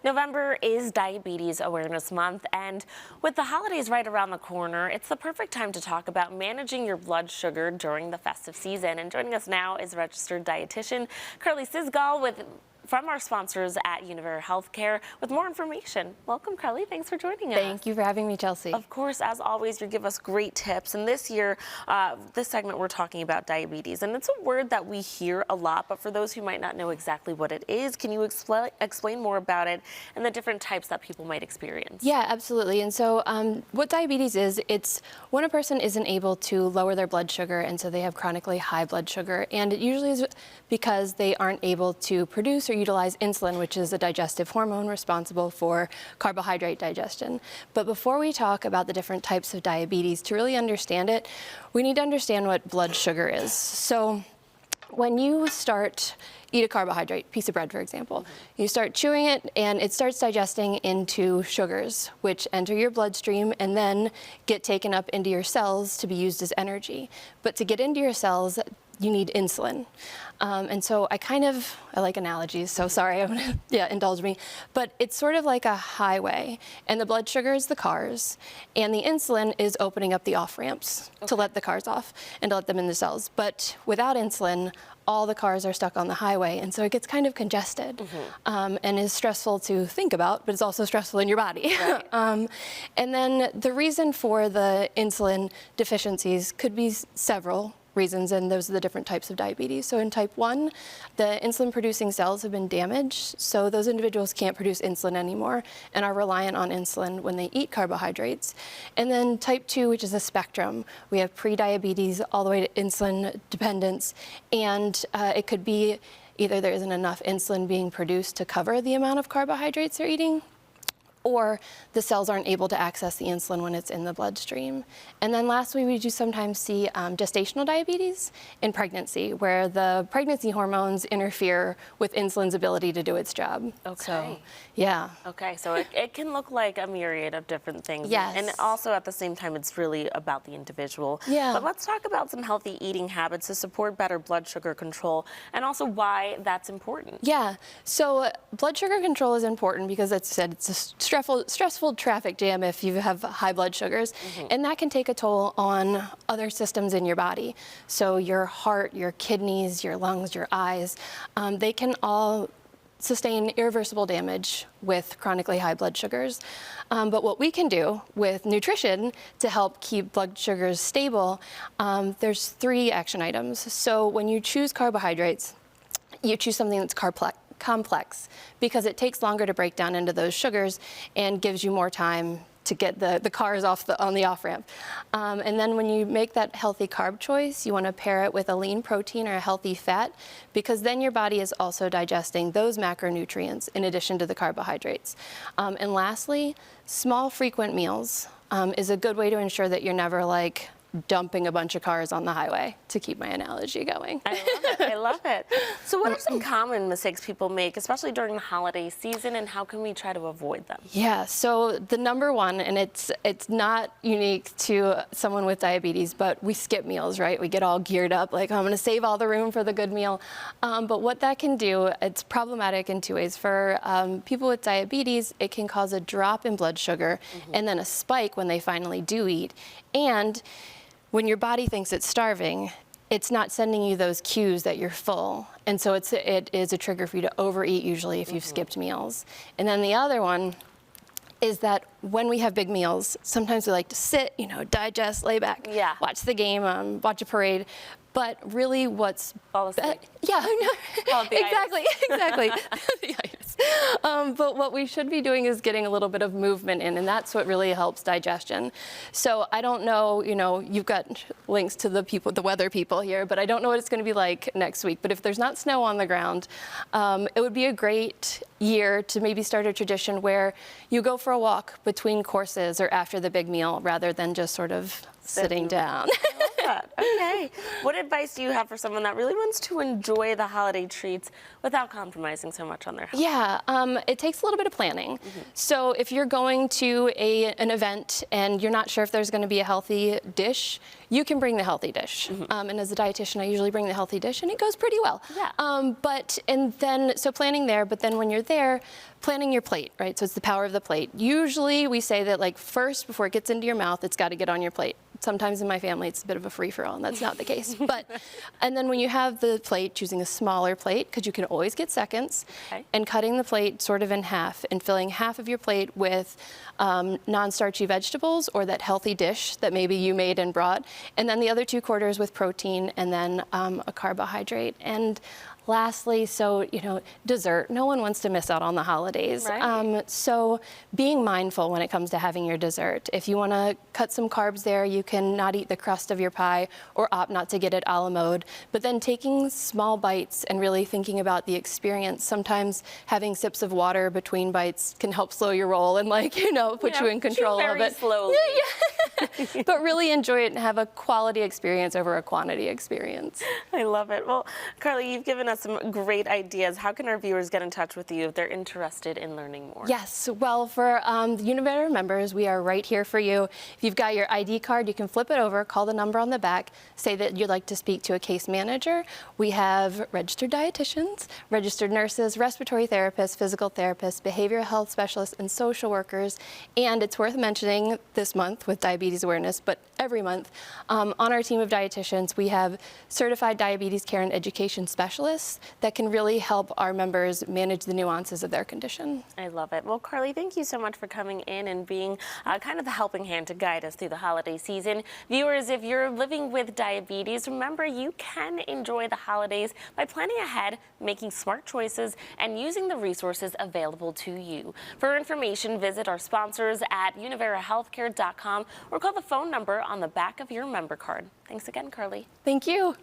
November is Diabetes Awareness Month, and with the holidays right around the corner, it's the perfect time to talk about managing your blood sugar during the festive season. And joining us now is registered dietitian Carly Sisgal from our sponsors at Univera Healthcare with more information. Welcome, Carly. Thanks for joining us. Thank you for having me, Chelsea. Of course, as always, you give us great tips. And this year, this segment, we're talking about diabetes. And it's a word that we hear a lot, but for those who might not know exactly what it is, can you explain more about it and the different types that people might experience? Yeah, absolutely. And so what diabetes is, it's when a person isn't able to lower their blood sugar, and so they have chronically high blood sugar. And it usually is because they aren't able to produce or utilize insulin, which is a digestive hormone responsible for carbohydrate digestion. But before we talk about the different types of diabetes, to really understand it, we need to understand what blood sugar is. So when you eat a carbohydrate, piece of bread, for example, you start chewing it and it starts digesting into sugars, which enter your bloodstream and then get taken up into your cells to be used as energy. But to get into your cells, you need insulin. And so I like analogies, so sorry, indulge me. But it's sort of like a highway, and the blood sugar is the cars, and the insulin is opening up the off-ramps to let the cars off and to let them in the cells. But without insulin, all the cars are stuck on the highway, and so it gets kind of congested and is stressful to think about, but it's also stressful in your body. Right. And then the reason for the insulin deficiencies could be several reasons, and those are the different types of diabetes. So in type 1, the insulin-producing cells have been damaged, so those individuals can't produce insulin anymore and are reliant on insulin when they eat carbohydrates. And then type 2, which is a spectrum. We have pre-diabetes all the way to insulin dependence, and it could be either there isn't enough insulin being produced to cover the amount of carbohydrates they're eating, or the cells aren't able to access the insulin when it's in the bloodstream. And then lastly, we do sometimes see gestational diabetes in pregnancy, where the pregnancy hormones interfere with insulin's ability to do its job. Okay. So, yeah. Okay, so it can look like a myriad of different things. Yes. And also at the same time, it's really about the individual. Yeah. But let's talk about some healthy eating habits to support better blood sugar control, and also why that's important. Yeah, so blood sugar control is important because, as I said, it's a stressful traffic jam if you have high blood sugars, and that can take a toll on other systems in your body. So your heart, your kidneys, your lungs, your eyes, they can all sustain irreversible damage with chronically high blood sugars. But what we can do with nutrition to help keep blood sugars stable, there's 3 action items. So when you choose carbohydrates, you choose something that's complex because it takes longer to break down into those sugars and gives you more time to get the cars on the off-ramp. And then when you make that healthy carb choice, you want to pair it with a lean protein or a healthy fat, because then your body is also digesting those macronutrients in addition to the carbohydrates. And lastly, small frequent meals is a good way to ensure that you're never like dumping a bunch of cars on the highway, to keep my analogy going. I love it. I love it. So what are some common mistakes people make, especially during the holiday season, and how can we try to avoid them? Yeah, so the number one, and it's not unique to someone with diabetes, but we skip meals, right? We get all geared up, like, I'm gonna save all the room for the good meal. But what that can do, it's problematic in 2 ways. For people with diabetes, it can cause a drop in blood sugar and then a spike when they finally do eat. And when your body thinks it's starving, it's not sending you those cues that you're full. And so it is a trigger for you to overeat, usually, if you've skipped meals. And then the other one is that when we have big meals, sometimes we like to sit, digest, lay back, watch the game, watch a parade. But really what's... Fall asleep. Exactly. But what we should be doing is getting a little bit of movement in, and that's what really helps digestion. So I don't know, you've got links to the weather people here, but I don't know what it's going to be like next week. But if there's not snow on the ground, it would be a great year to maybe start a tradition where you go for a walk between courses or after the big meal rather than just sort of sitting down. that. Okay. What advice do you have for someone that really wants to enjoy the holiday treats without compromising so much on their health? Yeah, it takes a little bit of planning. So if you're going to an event and you're not sure if there's going to be a healthy dish, you can bring the healthy dish. And as a dietitian, I usually bring the healthy dish, and it goes pretty well. Yeah. So planning there, but then when you're there, planning your plate, right? So it's the power of the plate. Usually we say that like first, before it gets into your mouth, it's got to get on your plate. Sometimes in my family, it's a bit of a free-for-all, and that's not the case. And then when you have the plate, choosing a smaller plate, because you can always get seconds, Okay. and cutting the plate sort of in half and filling half of your plate with non-starchy vegetables or that healthy dish that maybe you made and brought, and then the other 2/4 with protein and then a carbohydrate. And lastly, dessert. No one wants to miss out on the holidays. Right. So being mindful when it comes to having your dessert. If you want to cut some carbs there, you can not eat the crust of your pie or opt not to get it a la mode. But then taking small bites and really thinking about the experience. Sometimes having sips of water between bites can help slow your roll and put you in control of it. Slowly. Yeah. But really enjoy it and have a quality experience over a quantity experience. I love it. Well, Carly, you've given us some great ideas. How can our viewers get in touch with you if they're interested in learning more? Yes, well, for the Univera members, we are right here for you. If you've got your ID card, you can flip it over, call the number on the back, say that you'd like to speak to a case manager. We have registered dietitians, registered nurses, respiratory therapists, physical therapists, behavioral health specialists, and social workers. And it's worth mentioning this month with diabetes awareness, but every month, on our team of dietitians, we have certified diabetes care and education specialists that can really help our members manage the nuances of their condition. I love it. Well, Carly, thank you so much for coming in and being kind of the helping hand to guide us through the holiday season. Viewers, if you're living with diabetes, remember you can enjoy the holidays by planning ahead, making smart choices, and using the resources available to you. For information, visit our sponsors at univerahealthcare.com or call the phone number on the back of your member card. Thanks again, Carly. Thank you.